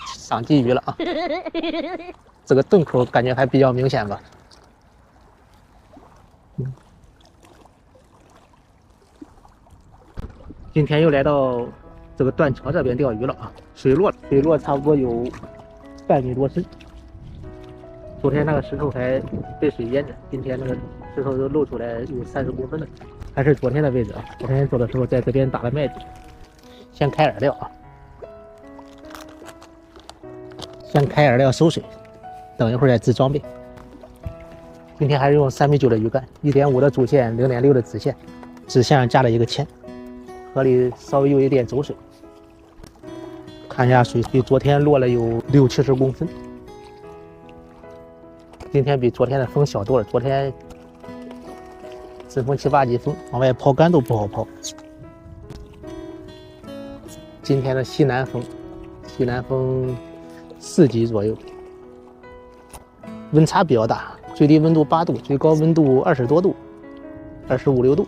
上鲫鱼了啊！这个洞口感觉还比较明显吧？今天又来到这个断桥这边钓鱼了啊！水落差不多有半米多深。昨天那个石头还被水淹着，今天那个石头都露出来有30公分了，还是昨天的位置啊！昨天做的时候在这边打了麦子，先开饵料啊，先开饵料收水，等一会儿再支装备。今天还是用3.9米的鱼竿，1.5的主线，0.6的子线，子线上加了一个铅，河里稍微有一点走水。看一下水比昨天落了有60-70公分。今天比昨天的风小多了，昨天阵风7、8级风，往外抛竿都不好抛。今天的西南风4级左右，温差比较大，最低温度8度，最高温度20多度，25、6度。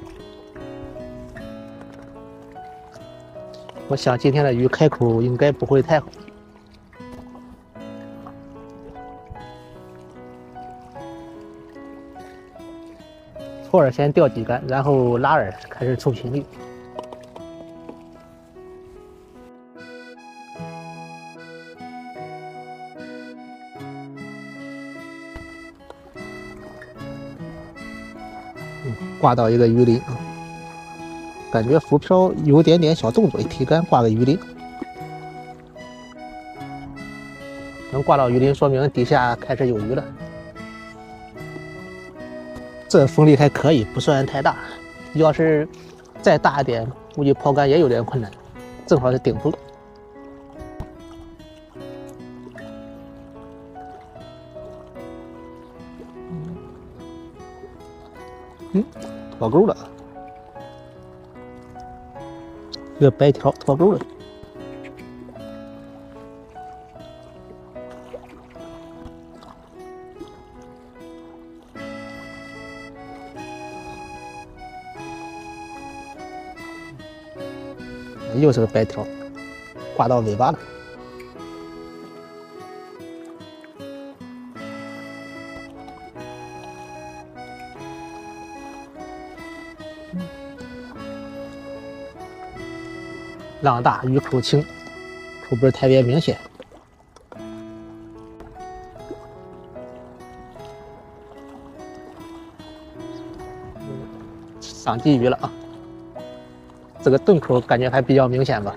我想今天的鱼开口应该不会太好。搓饵先钓几竿，然后拉饵开始凑频率。挂到一个鱼鳞啊，感觉浮漂有点点小动作，一提竿挂个鱼鳞，能挂到鱼鳞，说明底下开始有鱼了。这风力还可以，不算太大。要是再大一点，估计抛竿也有点困难，正好是顶风。脱钩了，这个白条脱钩了。又是个白条，挂到尾巴了。浪大鱼口轻，口不是特别明显。上鲫鱼了啊！这个洞口感觉还比较明显吧？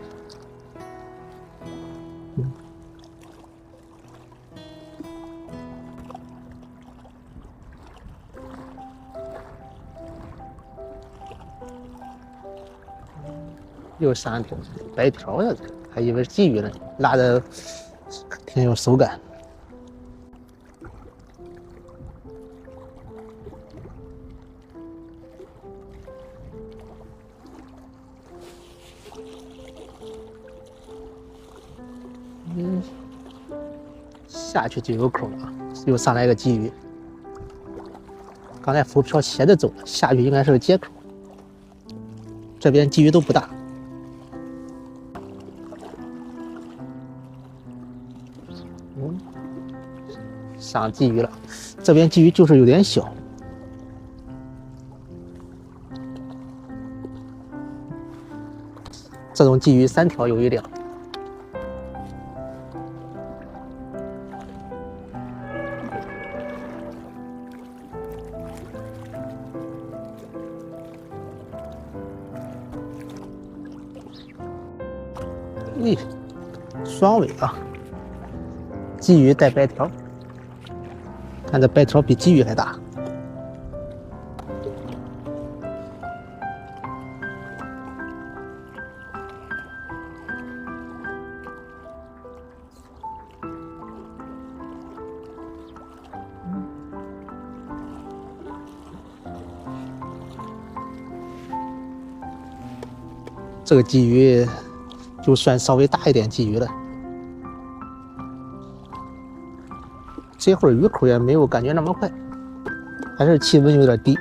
又上一条白条呀，还以为是鲫鱼呢，拉的挺有手感。下去就有口了啊！又上来一个鲫鱼。刚才浮漂斜着走了，下去应该是个接口。这边鲫鱼都不大。上鲫鱼了，这边鲫鱼就是有点小。这种鲫鱼3条有1两。双尾啊，鲫鱼带白条，看这白条比鲫鱼还大。这个鲫鱼就算稍微大一点鲫鱼了。这会儿鱼口也没有感觉那么快，还是气温有点低。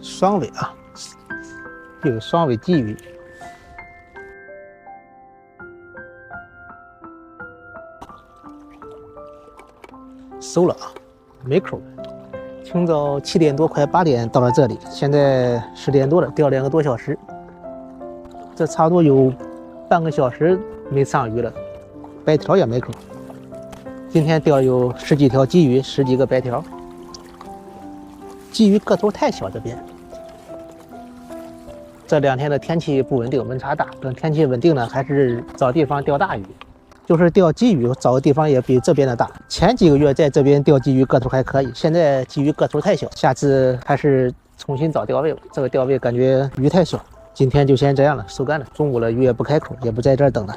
双尾啊，有双尾鲫鱼。收了啊，没口。清早7点多快8点到了这里，现在10点多了，钓2个多小时，这差不多有半个小时没上鱼了，白条也没口。今天钓有10几条鲫鱼，10几个白条。鲫鱼个头太小，这边这2天的天气不稳定，温差大。等天气稳定了，还是找地方钓大鱼。就是钓鲫鱼，找个地方也比这边的大。前几个月在这边钓鲫鱼个头还可以，现在鲫鱼个头太小，下次还是重新找钓位。这个钓位感觉鱼太小。今天就先这样了，收竿了。中午了，鱼也不开口，也不在这儿等了。